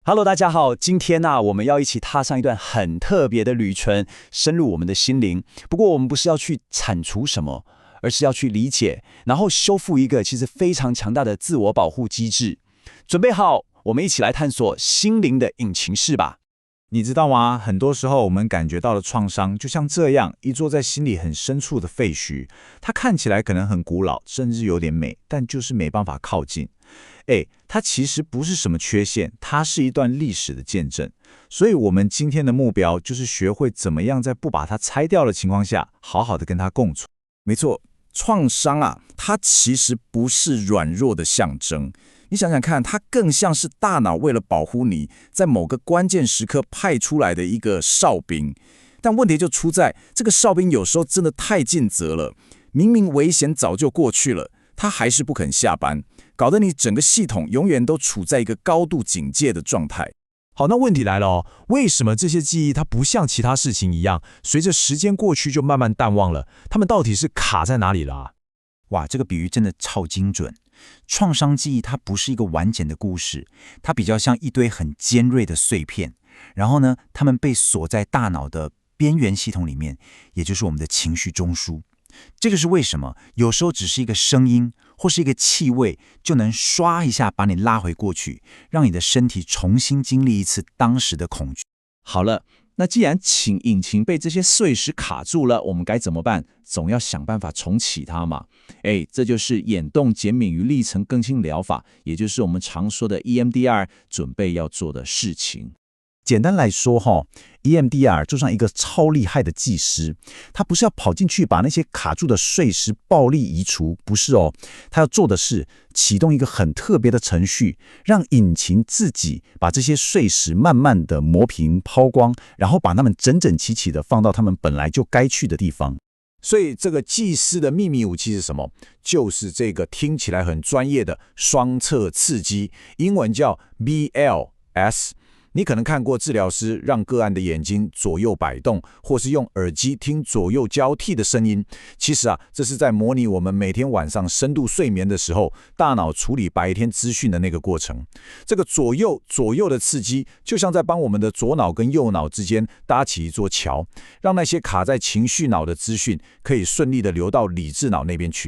Hello，大家好，今天我们要一起踏上一段很特别的旅程，深入我们的心灵。不过，我们不是要去铲除什么，而是要去理解，然后修复一个其实非常强大的自我保护机制。准备好，我们一起来探索心灵的引擎室吧。你知道吗？很多时候我们感觉到的创伤，就像这样一座在心里很深处的废墟，它看起来可能很古老，甚至有点美，但就是没办法靠近。它其实不是什么缺陷，它是一段历史的见证。所以我们今天的目标就是学会怎么样在不把它拆掉的情况下，好好的跟它共处。没错，创伤它其实不是软弱的象征。你想想看，它更像是大脑为了保护你，在某个关键时刻派出来的一个哨兵。但问题就出在，这个哨兵有时候真的太尽责了，明明危险早就过去了，他还是不肯下班，搞得你整个系统永远都处在一个高度警戒的状态。好，那问题来了哦，为什么这些记忆它不像其他事情一样，随着时间过去就慢慢淡忘了？它们到底是卡在哪里了啊？哇，这个比喻真的超精准。创伤记忆它不是一个完整的故事，它比较像一堆很尖锐的碎片，然后呢，它们被锁在大脑的边缘系统里面，也就是我们的情绪中枢。这就是为什么有时候只是一个声音或是一个气味，就能刷一下把你拉回过去，让你的身体重新经历一次当时的恐惧。好了，那既然引擎被这些碎石卡住了，我们该怎么办？总要想办法重启它嘛。这就是眼动减敏与历程更新疗法，也就是我们常说的 EMDR 准备要做的事情。简单来说EMDR 就像一个超厉害的技师，他不是要跑进去把那些卡住的碎石暴力移除，不是哦，他要做的是启动一个很特别的程序，让引擎自己把这些碎石慢慢的磨平抛光，然后把它们整整齐齐的放到它们本来就该去的地方。所以这个技师的秘密武器是什么？就是这个听起来很专业的双侧刺激，英文叫 BLS。你可能看过治疗师让个案的眼睛左右摆动，或是用耳机听左右交替的声音。其实这是在模拟我们每天晚上深度睡眠的时候，大脑处理白天资讯的那个过程。这个左右的刺激，就像在帮我们的左脑跟右脑之间搭起一座桥，让那些卡在情绪脑的资讯可以顺利的流到理智脑那边去。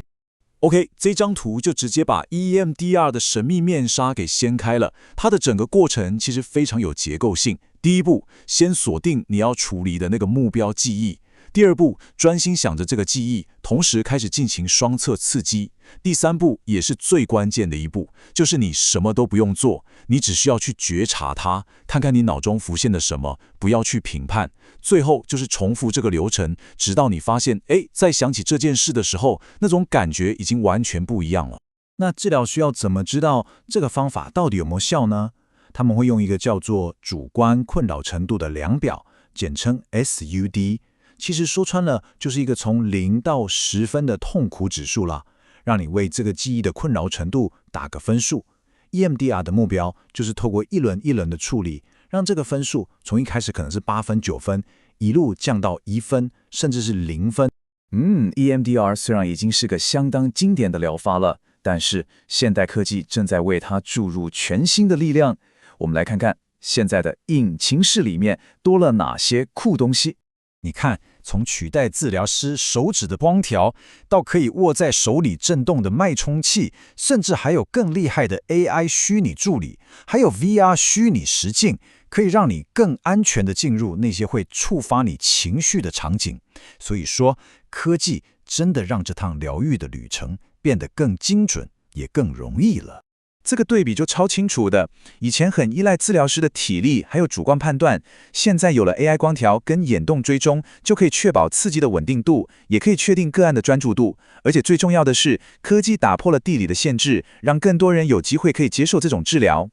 OK， 这张图就直接把 EMDR 的神秘面纱给掀开了。它的整个过程其实非常有结构性。第一步，先锁定你要处理的那个目标记忆。第二步，专心想着这个记忆，同时开始进行双侧刺激。第三步，也是最关键的一步，就是你什么都不用做，你只需要去觉察它，看看你脑中浮现的什么，不要去评判。最后就是重复这个流程，直到你发现，在想起这件事的时候，那种感觉已经完全不一样了。那治疗师要怎么知道这个方法到底有没有效呢？他们会用一个叫做主观困扰程度的量表，简称 SUD。其实说穿了，就是一个从0到10分的痛苦指数啦，让你为这个记忆的困扰程度打个分数。EMDR 的目标就是透过一轮一轮的处理，让这个分数从一开始可能是8分、9分，一路降到1分，甚至是0分。EMDR 虽然已经是个相当经典的疗法了，但是现代科技正在为它注入全新的力量。我们来看看现在的引擎室里面多了哪些酷东西。你看，从取代治疗师手指的光条，到可以握在手里震动的脉冲器，甚至还有更厉害的 AI 虚拟助理，还有 VR 虚拟实境，可以让你更安全地进入那些会触发你情绪的场景。所以说，科技真的让这趟疗愈的旅程变得更精准，也更容易了。这个对比就超清楚的，以前很依赖治疗师的体力还有主观判断，现在有了 AI 光条跟眼动追踪，就可以确保刺激的稳定度，也可以确定个案的专注度。而且最重要的是，科技打破了地理的限制，让更多人有机会可以接受这种治疗。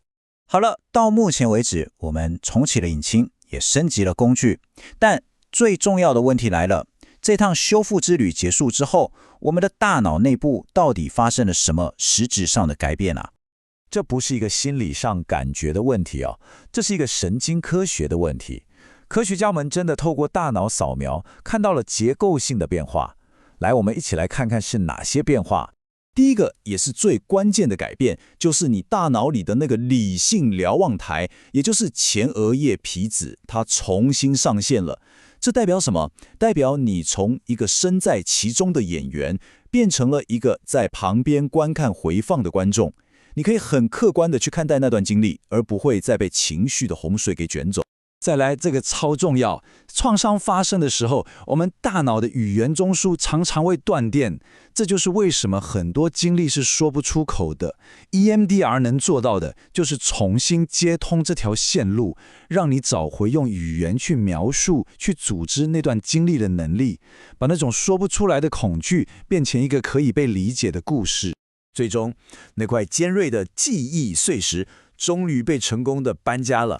好了，到目前为止，我们重启了引擎，也升级了工具，但最重要的问题来了，这趟修复之旅结束之后，我们的大脑内部到底发生了什么实质上的改变啊？这不是一个心理上感觉的问题这是一个神经科学的问题。科学家们真的透过大脑扫描看到了结构性的变化。来，我们一起来看看是哪些变化。第一个也是最关键的改变，就是你大脑里的那个理性瞭望台，也就是前额叶皮质，它重新上线了。这代表什么？代表你从一个身在其中的演员，变成了一个在旁边观看回放的观众。你可以很客观地去看待那段经历，而不会再被情绪的洪水给卷走。再来，这个超重要。创伤发生的时候，我们大脑的语言中枢常常会断电，这就是为什么很多经历是说不出口的。EMDR 能做到的，就是重新接通这条线路，让你找回用语言去描述、去组织那段经历的能力，把那种说不出来的恐惧变成一个可以被理解的故事。最终，那块尖锐的记忆碎石终于被成功的搬家了。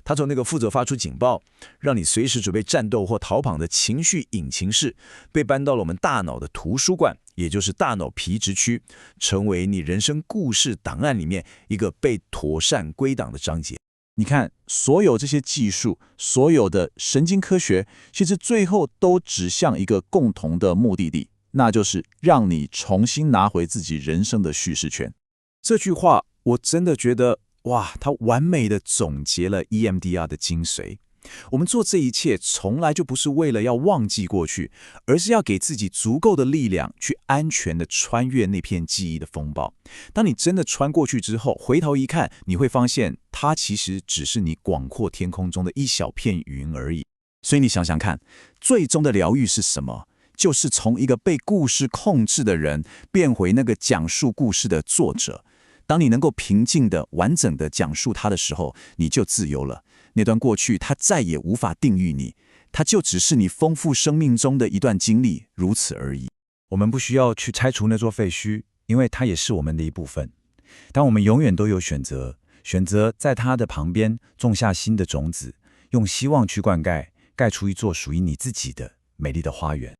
它从那个负责发出警报，让你随时准备战斗或逃跑的情绪引擎室，被搬到了我们大脑的图书馆，也就是大脑皮质区，成为你人生故事档案里面一个被妥善归档的章节。你看，所有这些技术，所有的神经科学，其实最后都指向一个共同的目的地，那就是让你重新拿回自己人生的叙事权。这句话我真的觉得，哇，它完美的总结了 EMDR 的精髓。我们做这一切从来就不是为了要忘记过去，而是要给自己足够的力量去安全的穿越那片记忆的风暴。当你真的穿过去之后，回头一看，你会发现它其实只是你广阔天空中的一小片云而已。所以你想想看，最终的疗愈是什么？就是从一个被故事控制的人变回那个讲述故事的作者。当你能够平静的、完整的讲述它的时候，你就自由了。那段过去，它再也无法定义你，它就只是你丰富生命中的一段经历，如此而已。我们不需要去拆除那座废墟，因为它也是我们的一部分。但我们永远都有选择，选择在它的旁边种下新的种子，用希望去灌溉，盖出一座属于你自己的美丽的花园。